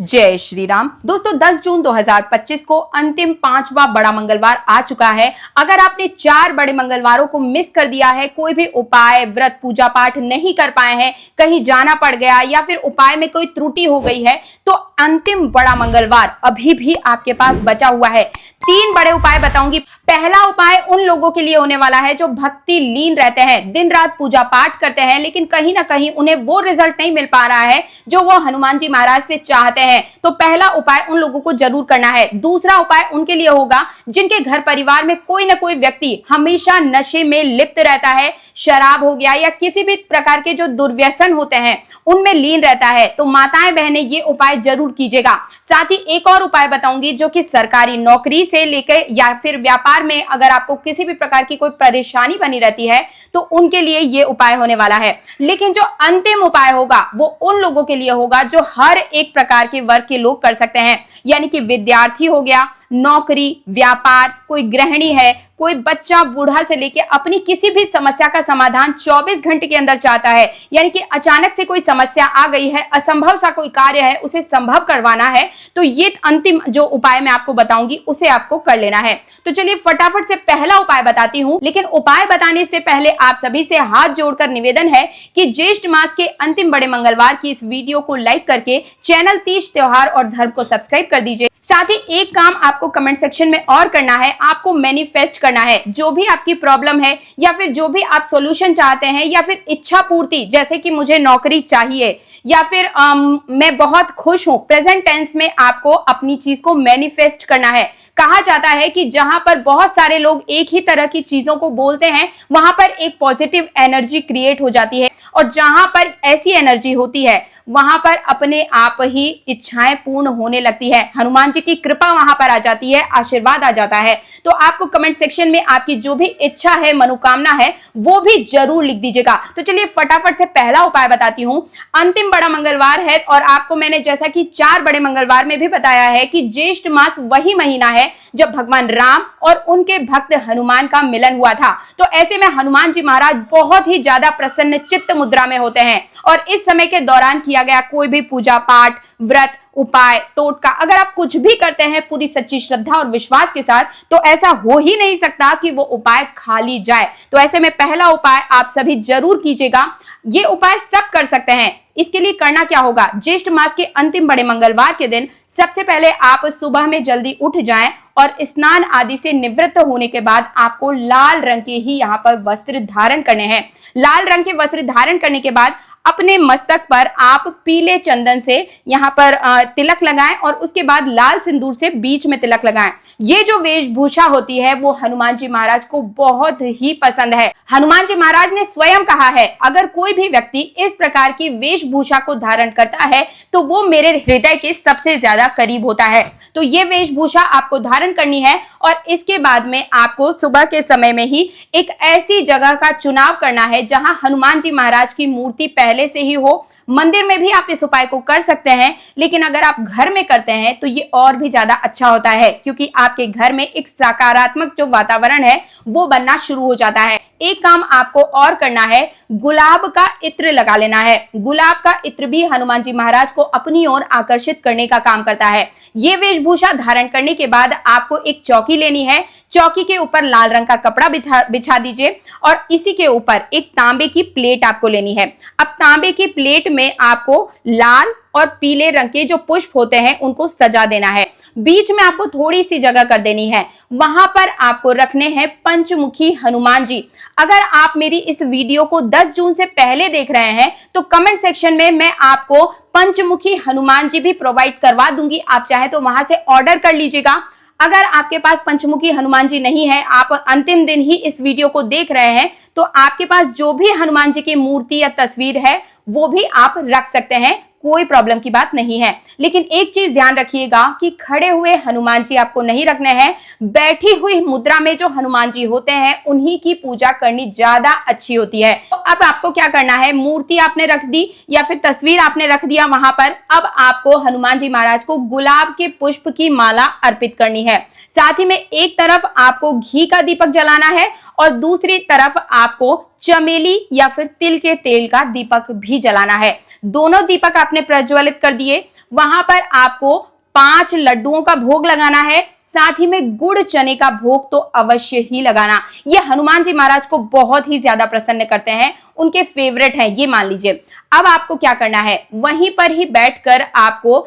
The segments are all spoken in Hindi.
जय श्री राम। दोस्तों 10 जून 2025 को अंतिम 5वां बड़ा मंगलवार आ चुका है। अगर आपने 4 बड़े मंगलवारों को मिस कर दिया है, कोई भी उपाय व्रत पूजा पाठ नहीं कर पाए हैं, कहीं जाना पड़ गया या फिर उपाय में कोई त्रुटि हो गई है, तो अंतिम बड़ा मंगलवार अभी भी आपके पास बचा हुआ है। 3 बड़े उपाय बताऊंगी। पहला उपाय उन लोगों के लिए होने वाला है जो भक्ति लीन रहते हैं, दिन रात पूजा पाठ करते हैं, लेकिन कहीं ना कहीं उन्हें वो रिजल्ट नहीं मिल पा रहा है जो वो हनुमान जी महाराज से चाहते हैं। तो पहला उपाय उन लोगों को जरूर करना है। दूसरा उपाय उनके लिए होगा जिनके घर परिवार में कोई ना कोई व्यक्ति हमेशा नशे में लिप्त रहता है, शराब हो गया या किसी भी प्रकार के जो दुर्व्यसन होते हैं उनमें लीन रहता है। तो माताएं बहनें ये उपाय जरूर कीजिएगा। साथ ही एक और उपाय बताऊंगी जो कि सरकारी नौकरी से लेकर या फिर व्यापार में अगर आपको किसी भी प्रकार की कोई परेशानी बनी रहती है तो उनके लिए ये उपाय होने वाला है। लेकिन जो अंतिम उपाय होगा वो उन लोगों के लिए होगा जो हर एक प्रकार के वर्ग के लोग कर सकते हैं, यानी कि विद्यार्थी हो गया, नौकरी, व्यापार, कोई गृहिणी है, कोई बच्चा बूढ़ा से लेके अपनी किसी भी समस्या का समाधान 24 घंटे के अंदर चाहता है, यानी कि अचानक से कोई समस्या आ गई है, असंभव सा कोई कार्य है, उसे संभव करवाना है, तो ये अंतिम जो उपाय मैं आपको बताऊंगी उसे आपको कर लेना है। तो चलिए फटाफट से पहला उपाय बताती हूँ। लेकिन उपाय बताने से पहले आप सभी से हाथ जोड़कर निवेदन है कि ज्येष्ठ मास के अंतिम बड़े मंगलवार की इस वीडियो को लाइक करके चैनल तीज त्योहार और धर्म को सब्सक्राइब कर दीजिए। साथ ही एक काम आपको कमेंट सेक्शन में और करना है, आपको मैनिफेस्ट करना है। जो भी आपकी प्रॉब्लम है या फिर जो भी आप सॉल्यूशन चाहते हैं या फिर इच्छा पूर्ति, जैसे कि मुझे नौकरी चाहिए या फिर मैं बहुत खुश हूं, प्रेजेंट टेंस में आपको अपनी चीज को मैनिफेस्ट करना है। कहा जाता है कि जहां पर बहुत सारे लोग एक ही तरह की चीजों को बोलते हैं वहां पर एक पॉजिटिव एनर्जी क्रिएट हो जाती है, और जहां पर ऐसी एनर्जी होती है वहां पर अपने आप ही इच्छाएं पूर्ण होने लगती है। हनुमान जी की कृपा वहां पर आ जाती है, आशीर्वाद आ जाता है। तो आपको कमेंट सेक्शन में आपकी जो भी इच्छा है, मनोकामना है, वो भी जरूर लिख दीजिएगा। तो चलिए फटाफट से पहला उपाय बताती हूँ। अंतिम बड़ा मंगलवार है और आपको मैंने जैसा कि 4 बड़े मंगलवार में भी बताया है कि ज्येष्ठ मास वही महीना है जब भगवान राम और उनके भक्त हनुमान का मिलन हुआ था। तो ऐसे में हनुमान जी महाराज बहुत ही ज्यादा प्रसन्न चित्त मुद्रा में होते हैं, और इस समय के दौरान किया गया कोई भी पूजा पाठ, व्रत, उपाय, टोटका, अगर आप कुछ भी करते हैं पूरी सच्ची श्रद्धा और विश्वास के साथ, तो ऐसा हो ही नहीं सकता कि वो उपाय खाली जाए। तो ऐसे में पहला उपाय आप सभी जरूर कीजिएगा। ये उपाय सब कर सकते हैं। इसके लिए करना क्या होगा, ज्येष्ठ मास के अंतिम बड़े मंगलवार के दिन सबसे पहले आप सुबह में जल्दी उठ जाएं और स्नान आदि से निवृत्त होने के बाद आपको लाल रंग के ही यहाँ पर वस्त्र धारण करने हैं। लाल रंग के वस्त्र धारण करने के बाद अपने मस्तक पर आप पीले चंदन से यहाँ पर तिलक लगाएं और उसके बाद लाल सिंदूर से बीच में तिलक लगाएं। ये जो वेशभूषा होती है वो हनुमान जी महाराज को बहुत ही पसंद है। हनुमान जी महाराज ने स्वयं कहा है, अगर कोई भी व्यक्ति इस प्रकार की वेशभूषा को धारण करता है तो वो मेरे हृदय के सबसे ज्यादा करीब होता है। तो ये वेशभूषा आपको धारण करनी है, और इसके बाद में आपको सुबह के समय में ही एक ऐसी जगह का चुनाव करना है जहां हनुमान जी महाराज की मूर्ति पहले से ही हो। मंदिर में भी आप इस उपाय को कर सकते हैं, लेकिन अगर आप घर में करते हैं तो ये और भी ज्यादा अच्छा होता है, क्योंकि आपके घर में एक सकारात्मक जो वातावरण है वो बनना शुरू हो जाता है। एक काम आपको और करना है, गुलाब का इत्र लगा लेना है। गुलाब का इत्र भी हनुमान जी महाराज को अपनी ओर आकर्षित करने का काम करता है। ये वेशभूषा धारण करने के बाद आपको एक चौकी लेनी है। चौकी के ऊपर लाल रंग का कपड़ा बिछा दीजिए और इसी के ऊपर एक तांबे की प्लेट आपको लेनी है। अब तांबे की प्लेट में आपको लाल और पीले रंग के जो पुष्प होते हैं उनको सजा देना है। बीच में आपको थोड़ी सी जगह कर देनी है, वहां पर आपको रखने हैं पंचमुखी हनुमान जी। अगर आप मेरी इस वीडियो को 10 जून से पहले देख रहे हैं तो कमेंट सेक्शन में मैं आपको पंचमुखी हनुमान जी भी प्रोवाइड करवा दूंगी, आप चाहे तो वहां से ऑर्डर कर लीजिएगा। अगर आपके पास पंचमुखी हनुमान जी नहीं है, आप अंतिम दिन ही इस वीडियो को देख रहे हैं, तो आपके पास जो भी हनुमान जी की मूर्ति या तस्वीर है वो भी आप रख सकते हैं, कोई प्रॉब्लम की बात नहीं है। लेकिन एक चीज ध्यान रखिएगा कि खड़े हुए हनुमान जी आपको नहीं रखने हैं। बैठी हुई मुद्रा में जो हनुमान जी होते हैं उन्हीं की पूजा करनी ज्यादा अच्छी होती है। तो अब आपको क्या करना है, मूर्ति आपने रख दी या फिर तस्वीर आपने रख दिया वहां पर, अब आपको हनुमान जी महाराज को गुलाब के पुष्प की माला अर्पित करनी है। साथ ही में एक तरफ आपको घी का दीपक जलाना है और दूसरी तरफ आपको चमेली या फिर तिल के तेल का दीपक भी जलाना है। दोनों दीपक आपने प्रज्वलित कर दिए। वहां पर आपको 5 लड्डुओं का भोग लगाना है, साथ ही में गुड़ चने का भोग तो अवश्य ही लगाना। ये हनुमान जी महाराज को बहुत ही ज्यादा प्रसन्न करते हैं, उनके फेवरेट हैं, ये मान लीजिए। अब आपको क्या करना है, वहीं पर ही बैठकर आपको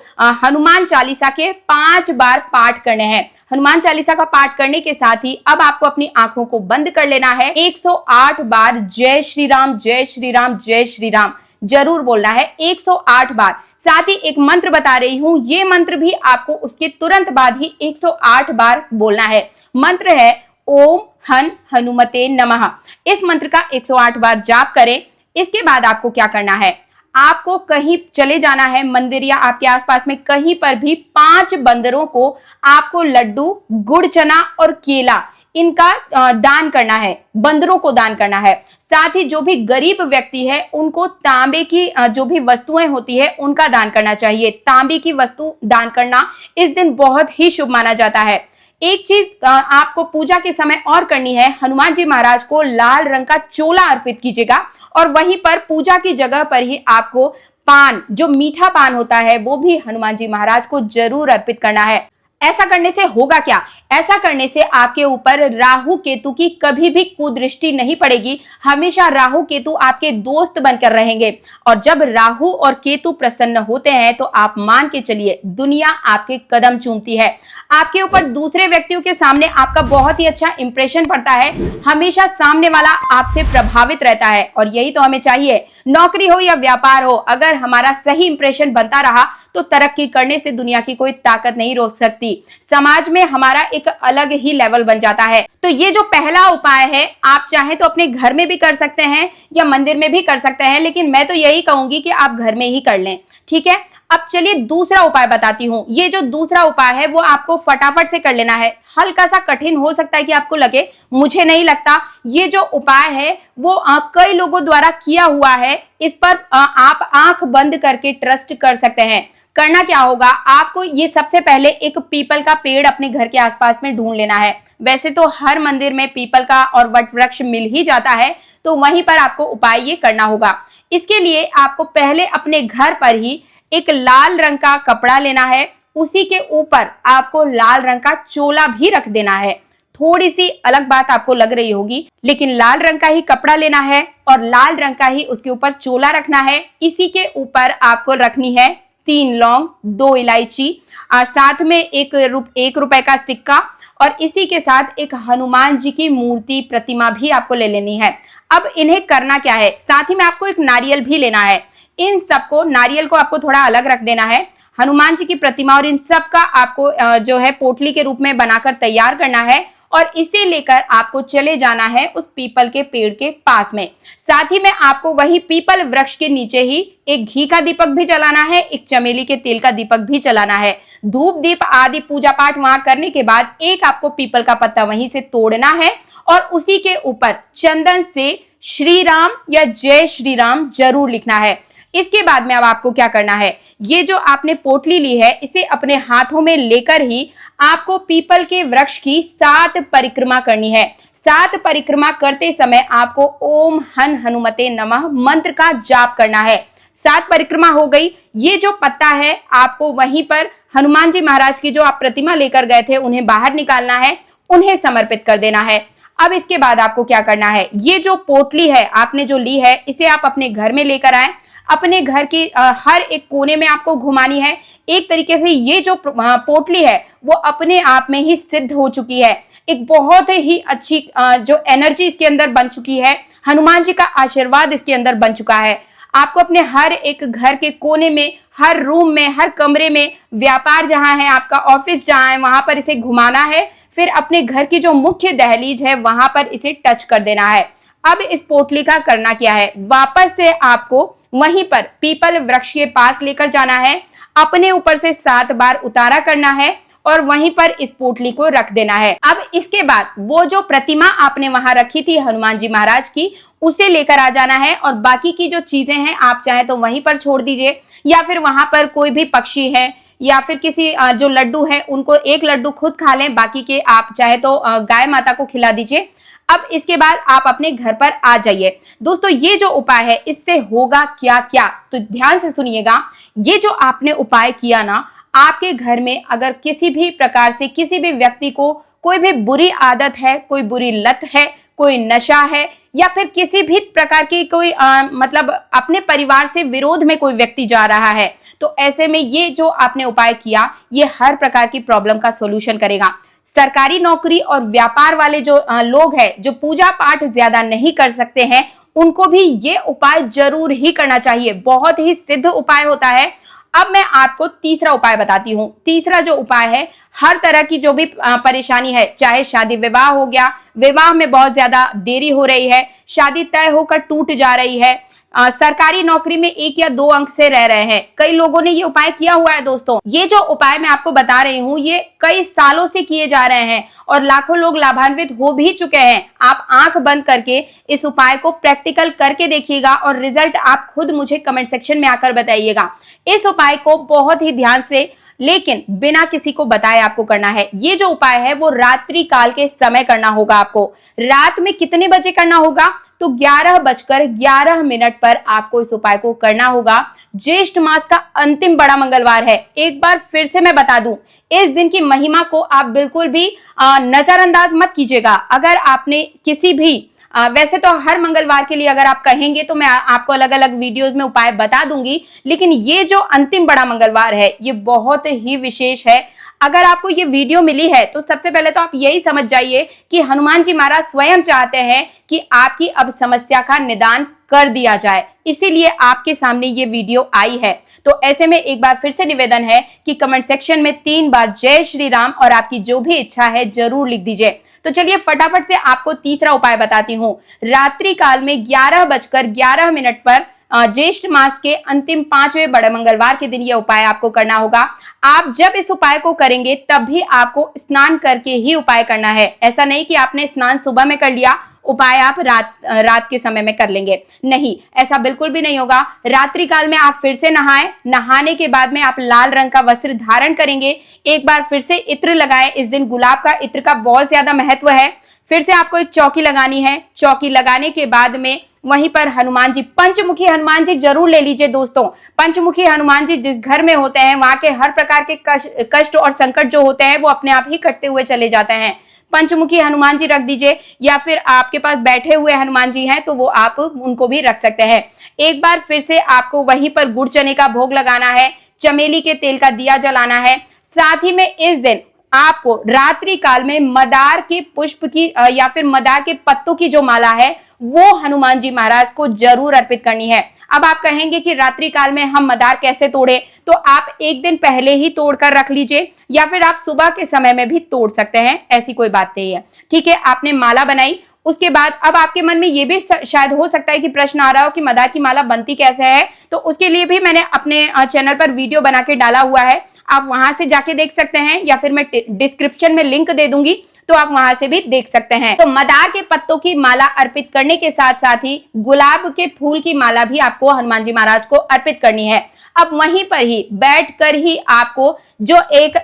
हनुमान चालीसा के 5 बार पाठ करने हैं। हनुमान चालीसा का पाठ करने के साथ ही अब आपको अपनी आंखों को बंद कर लेना है। 108 बार जय श्री राम जय श्री राम जय श्री राम जरूर बोलना है, 108 बार। साथ ही एक मंत्र बता रही हूं, ये मंत्र भी आपको उसके तुरंत बाद ही 108 बार बोलना है। मंत्र है ओम हन हनुमते नमः। इस मंत्र का 108 बार जाप करें। इसके बाद आपको क्या करना है, आपको कहीं चले जाना है, मंदिर या आपके आसपास में कहीं पर भी 5 बंदरों को आपको लड्डू, गुड़ चना और केला इनका दान करना है, बंदरों को दान करना है। साथ ही जो भी गरीब व्यक्ति है उनको तांबे की जो भी वस्तुएं होती है उनका दान करना चाहिए। तांबे की वस्तु दान करना इस दिन बहुत ही शुभ माना जाता है। एक चीज आपको पूजा के समय और करनी है, हनुमान जी महाराज को लाल रंग का चोला अर्पित कीजिएगा और वहीं पर पूजा की जगह पर ही आपको पान, जो मीठा पान होता है, वो भी हनुमान जी महाराज को जरूर अर्पित करना है। ऐसा करने से होगा क्या, ऐसा करने से आपके ऊपर राहु केतु की कभी भी कुदृष्टि नहीं पड़ेगी। हमेशा राहु केतु आपके दोस्त बनकर रहेंगे और जब राहु और केतु प्रसन्न होते हैं तो आप मान के चलिए दुनिया आपके कदम चूमती है। आपके ऊपर दूसरे व्यक्तियों के सामने आपका बहुत ही अच्छा इंप्रेशन पड़ता है। हमेशा सामने वाला आपसे प्रभावित रहता है और यही तो हमें चाहिए। नौकरी हो या व्यापार हो, अगर हमारा सही इंप्रेशन बनता रहा तो तरक्की करने से दुनिया की कोई ताकत नहीं रोक सकती। समाज में हमारा एक अलग ही लेवल बन जाता है। तो ये जो पहला उपाय है, आप चाहे तो अपने घर में भी कर सकते हैं या मंदिर में भी कर सकते हैं, लेकिन मैं तो यही कहूंगी कि आप घर में ही कर लें, ठीक है। अब चलिए दूसरा उपाय बताती हूं। ये जो दूसरा उपाय है वो आपको फटाफट से कर लेना है। हल्का सा कठिन हो सकता है कि आपको लगे, मुझे नहीं लगता। ये जो उपाय है वो कई लोगों द्वारा किया हुआ है। इस पर आप आंख बंद करके ट्रस्ट कर सकते हैं। करना क्या होगा, आपको ये सबसे पहले एक पीपल का पेड़ अपने घर के आसपास में ढूंढ लेना है। वैसे तो हर मंदिर में पीपल का और वट वृक्ष मिल ही जाता है, तो वहीं पर आपको उपाय ये करना होगा। इसके लिए आपको पहले अपने घर पर ही एक लाल रंग का कपड़ा लेना है, उसी के ऊपर आपको लाल रंग का चोला भी रख देना है। थोड़ी सी अलग बात आपको लग रही होगी, लेकिन लाल रंग का ही कपड़ा लेना है और लाल रंग का ही उसके ऊपर चोला रखना है। इसी के ऊपर आपको रखनी है 3 लौंग, 2 इलायची, साथ में 1 रुपए का सिक्का और इसी के साथ एक हनुमान जी की मूर्ति, प्रतिमा भी आपको ले लेनी है। अब इन्हें करना क्या है, साथ ही में आपको एक नारियल भी लेना है। इन सबको, नारियल को आपको थोड़ा अलग रख देना है, हनुमान जी की प्रतिमा और इन सब का आपको जो है पोटली के रूप में बनाकर तैयार करना है और इसे लेकर आपको चले जाना है उस पीपल के पेड़ के पास में। साथ ही में आपको वही पीपल वृक्ष के नीचे ही एक घी का दीपक भी जलाना है, एक चमेली के तेल का दीपक भी जलाना है। धूप दीप आदि पूजा पाठ वहां करने के बाद एक आपको पीपल का पत्ता वहीं से तोड़ना है और उसी के ऊपर चंदन से श्री राम या जय श्री राम जरूर लिखना है। इसके बाद में अब आपको क्या करना है, ये जो आपने पोटली ली है इसे अपने हाथों में लेकर ही आपको पीपल के वृक्ष की 7 परिक्रमा करनी है। 7 परिक्रमा करते समय आपको ओम हन हनुमते नमः मंत्र का जाप करना है। 7 परिक्रमा हो गई। ये जो पत्ता है आपको वहीं पर हनुमान जी महाराज की जो आप प्रतिमा लेकर गए थे उन्हें बाहर निकालना है, उन्हें समर्पित कर देना है। अब इसके बाद आपको क्या करना है, ये जो पोटली है आपने जो ली है इसे आप अपने घर में लेकर आए। अपने घर की हर एक कोने में आपको घुमानी है। एक तरीके से ये जो पोटली है वो अपने आप में ही सिद्ध हो चुकी है। एक बहुत ही अच्छी जो एनर्जी इसके अंदर बन चुकी है, हनुमान जी का आशीर्वाद इसके अंदर बन चुका है। आपको अपने हर एक घर के कोने में, हर रूम में, हर कमरे में, व्यापार जहां है, आपका ऑफिस जहां है, वहां पर इसे घुमाना है। फिर अपने घर की जो मुख्य दहलीज है वहां पर इसे टच कर देना है। अब इस पोटली का करना क्या है, वापस से आपको वहीं पर पीपल वृक्ष के पास लेकर जाना है, अपने ऊपर से 7 बार उतारा करना है और वहीं पर इस पोटली को रख देना है। अब इसके बाद वो जो प्रतिमा आपने वहां रखी थी हनुमान जी महाराज की, उसे लेकर आ जाना है और बाकी की जो चीजें हैं आप चाहे तो वहीं पर छोड़ दीजिए या फिर वहां पर कोई भी पक्षी है या फिर किसी जो लड्डू है उनको एक लड्डू खुद खा लें, बाकी के आप चाहे तो गाय माता को खिला दीजिए। अब इसके बाद आप अपने घर पर आ जाइए। दोस्तों ये जो उपाय है इससे होगा क्या क्या, तो ध्यान से सुनिएगा। ये जो आपने उपाय किया ना, आपके घर में अगर किसी भी प्रकार से किसी भी व्यक्ति को कोई भी बुरी आदत है, कोई बुरी लत है, कोई नशा है, या फिर किसी भी प्रकार की कोई मतलब अपने परिवार से विरोध में कोई व्यक्ति जा रहा है, तो ऐसे में ये जो आपने उपाय किया ये हर प्रकार की प्रॉब्लम का सॉल्यूशन करेगा। सरकारी नौकरी और व्यापार वाले जो लोग हैं, जो पूजा पाठ ज्यादा नहीं कर सकते हैं, उनको भी ये उपाय जरूर ही करना चाहिए। बहुत ही सिद्ध उपाय होता है। अब मैं आपको तीसरा उपाय बताती हूँ। तीसरा जो उपाय है, हर तरह की जो भी परेशानी है, चाहे शादी विवाह हो गया, विवाह में बहुत ज्यादा देरी हो रही है, शादी तय होकर टूट जा रही है, सरकारी नौकरी में 1 या 2 अंक से रह रहे हैं, कई लोगों ने ये उपाय किया हुआ है। दोस्तों ये जो उपाय मैं आपको बता रही हूँ ये कई सालों से किए जा रहे हैं और लाखों लोग लाभान्वित हो भी चुके हैं। आप आंख बंद करके इस उपाय को प्रैक्टिकल करके देखिएगा और रिजल्ट आप खुद मुझे कमेंट सेक्शन में आकर बताइएगा। इस उपाय को बहुत ही ध्यान से, लेकिन बिना किसी को बताए आपको करना है। ये जो उपाय है वो रात्रि काल के समय करना होगा। आपको रात में कितने बजे करना होगा, तो 11:11 पर आपको इस उपाय को करना होगा। ज्येष्ठ मास का अंतिम बड़ा मंगलवार है। एक बार फिर से मैं बता दूं, इस दिन की महिमा को आप बिल्कुल भी नजरअंदाज मत कीजिएगा। अगर आपने किसी भी वैसे तो हर मंगलवार के लिए अगर आप कहेंगे तो मैं आपको अलग अलग वीडियोस में उपाय बता दूंगी, लेकिन ये जो अंतिम बड़ा मंगलवार है ये बहुत ही विशेष है। अगर आपको ये वीडियो मिली है तो सबसे पहले तो आप यही समझ जाइए कि हनुमान जी महाराज स्वयं चाहते हैं कि आपकी अब समस्या का निदान कर दिया जाए, इसीलिए आपके सामने ये वीडियो आई है। तो ऐसे में एक बार फिर से निवेदन है कि कमेंट सेक्शन में 3 बार जय श्री राम और आपकी जो भी इच्छा है जरूर लिख दीजिए। तो चलिए फटाफट से आपको तीसरा उपाय बताती हूँ। रात्रि काल में 11:11 पर ज्येष्ठ मास के अंतिम 5वें बड़े मंगलवार के दिन यह उपाय आपको करना होगा। आप जब इस उपाय को करेंगे तब भी आपको स्नान करके ही उपाय करना है। ऐसा नहीं कि आपने स्नान सुबह में कर लिया, उपाय आप रात के समय में कर लेंगे, नहीं, ऐसा बिल्कुल भी नहीं होगा। रात्रि काल में आप फिर से नहाएं। नहाने के बाद में आप लाल रंग का वस्त्र धारण करेंगे। एक बार फिर से इत्र लगाएं। इस दिन गुलाब का इत्र का बहुत ज्यादा महत्व है। फिर से आपको एक चौकी लगानी है। चौकी लगाने के बाद में वहीं पर हनुमान जी, पंचमुखी हनुमान जी जरूर ले लीजिए। दोस्तों पंचमुखी हनुमान जी जिस घर में होते हैं वहां के हर प्रकार के कष्ट और संकट जो होते हैं वो अपने आप ही कटते हुए चले जाते हैं। पंचमुखी हनुमान जी रख दीजिए, या फिर आपके पास बैठे हुए हनुमान जी हैं तो वो आप उनको भी रख सकते हैं। एक बार फिर से आपको वहीं पर गुड़ चने का भोग लगाना है, चमेली के तेल का दिया जलाना है। साथ ही में इस दिन आपको रात्रि काल में मदार के पुष्प की या फिर मदार के पत्तों की जो माला है वो हनुमान जी महाराज को जरूर अर्पित करनी है। अब आप कहेंगे कि रात्रि काल में हम मदार कैसे तोड़े, तो आप एक दिन पहले ही तोड़कर रख लीजिए, या फिर आप सुबह के समय में भी तोड़ सकते हैं, ऐसी कोई बात नहीं है। ठीक है, आपने माला बनाई, उसके बाद अब आपके मन में ये भी शायद हो सकता है कि प्रश्न आ रहा हो कि मदार की माला बनती कैसे है, तो उसके लिए भी मैंने अपने चैनल पर वीडियो बना के डाला हुआ है। आप वहां से जाके देख सकते हैं, या फिर मैं डिस्क्रिप्शन में लिंक दे दूंगी तो आप वहां से भी देख सकते हैं। तो मदार के पत्तों की माला अर्पित करने के साथ साथ ही गुलाब के फूल की माला भी आपको हनुमान जी महाराज को अर्पित करनी है। अब वहीं पर ही बैठकर ही आपको जो एक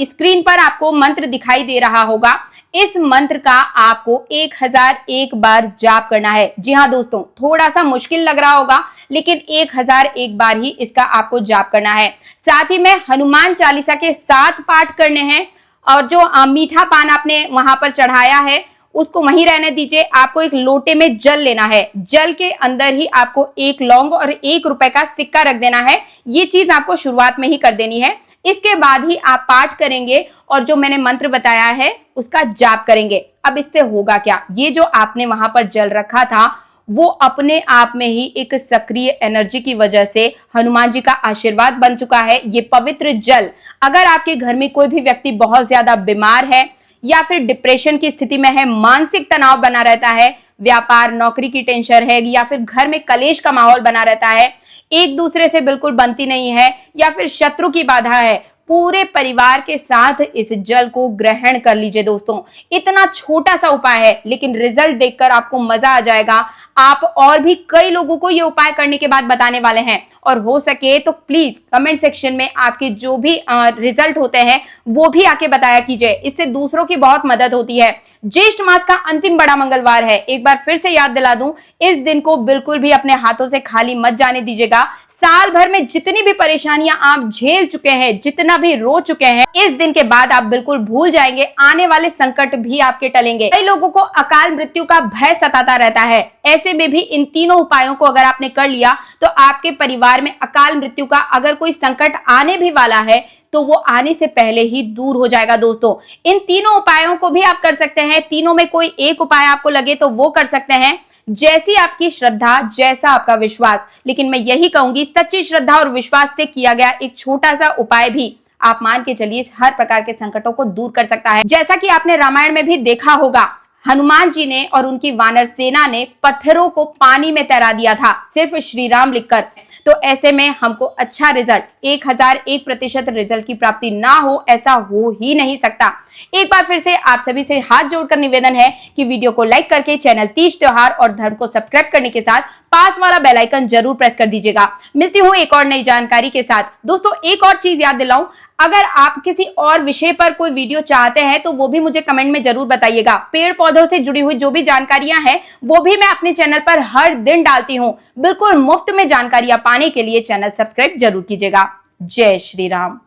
स्क्रीन पर आपको मंत्र दिखाई दे रहा होगा, इस मंत्र का आपको 1001 बार जाप करना है। जी हाँ दोस्तों, थोड़ा सा मुश्किल लग रहा होगा, लेकिन 1001 बार ही इसका आपको जाप करना है। साथ ही में हनुमान चालीसा के 7 पाठ करने हैं, और जो मीठा पान आपने वहां पर चढ़ाया है उसको वहीं रहने दीजिए। आपको एक लोटे में जल लेना है, जल के अंदर ही आपको 1 लौंग और 1 रुपए का सिक्का रख देना है। ये चीज आपको शुरुआत में ही कर देनी है। इसके बाद ही आप पाठ करेंगे और जो मैंने मंत्र बताया है उसका जाप करेंगे। अब इससे होगा क्या, ये जो आपने वहां पर जल रखा था वो अपने आप में ही एक सक्रिय एनर्जी की वजह से हनुमान जी का आशीर्वाद बन चुका है। ये पवित्र जल, अगर आपके घर में कोई भी व्यक्ति बहुत ज्यादा बीमार है या फिर डिप्रेशन की स्थिति में है, मानसिक तनाव बना रहता है, व्यापार नौकरी की टेंशन है, या फिर घर में कलेश का माहौल बना रहता है, एक दूसरे से बिल्कुल बनती नहीं है, या फिर शत्रु की बाधा है, पूरे परिवार के साथ इस जल को ग्रहण कर लीजिए दोस्तों। इतना छोटा सा उपाय है लेकिन रिजल्ट देखकर आपको मजा आ जाएगा। आप और भी कई लोगों को ये उपाय करने के बाद बताने वाले हैं और हो सके तो प्लीज कमेंट सेक्शन में आपके जो भी रिजल्ट होते हैं वो भी आके बताया कीजिए। इससे दूसरों की बहुत मदद होती है। ज्येष्ठ मास का अंतिम बड़ा मंगलवार है। एक बार फिर से याद दिला दूं, इस दिन को बिल्कुल भी अपने हाथों से खाली मत जाने दीजिएगा। साल भर में जितनी भी परेशानियां आप झेल चुके हैं, जितना भी रो चुके हैं, इस दिन के बाद आप बिल्कुल भूल जाएंगे। आने वाले संकट भी आपके टलेंगे। कई लोगों को अकाल मृत्यु का भय सताता रहता है। ऐसे में भी इन तीनों उपायों को अगर आपने कर लिया तो आपके परिवार में अकाल मृत्यु का अगर कोई संकट आने भी वाला है तो वो आने से पहले ही दूर हो जाएगा दोस्तों। इन तीनों उपायों को भी आप कर सकते हैं। तीनों में कोई एक उपाय आपको लगे तो वो कर सकते हैं, जैसी आपकी श्रद्धा, जैसा आपका विश्वास। लेकिन मैं यही कहूंगी, सच्ची श्रद्धा और विश्वास से किया गया एक छोटा सा उपाय भी आप मान के चलिए हर प्रकार के संकटों को दूर कर सकता है। जैसा कि आपने रामायण में भी देखा होगा, हनुमान जी ने और उनकी वानर सेना ने पत्थरों को पानी में तैरा दिया था सिर्फ श्री राम लिखकर। तो ऐसे में हमको अच्छा रिजल्ट, 1001% रिजल्ट की प्राप्ति ना हो, ऐसा हो ही नहीं सकता। एक बार फिर से आप सभी से हाथ जोड़कर निवेदन है कि वीडियो को लाइक करके चैनल तीज त्योहार और धर्म को सब्सक्राइब करने के साथ पास वाला बेल आइकन जरूर प्रेस कर दीजिएगा। मिलती हूँ एक और नई जानकारी के साथ। दोस्तों एक और चीज याद दिलाऊं, अगर आप किसी और विषय पर कोई वीडियो चाहते हैं तो वो भी मुझे कमेंट में जरूर बताइएगा। पेड़ पौधों से जुड़ी हुई जो भी जानकारियां हैं वो भी मैं अपने चैनल पर हर दिन डालती हूँ। बिल्कुल मुफ्त में जानकारियां पाने के लिए चैनल सब्सक्राइब जरूर कीजिएगा। जय श्री राम।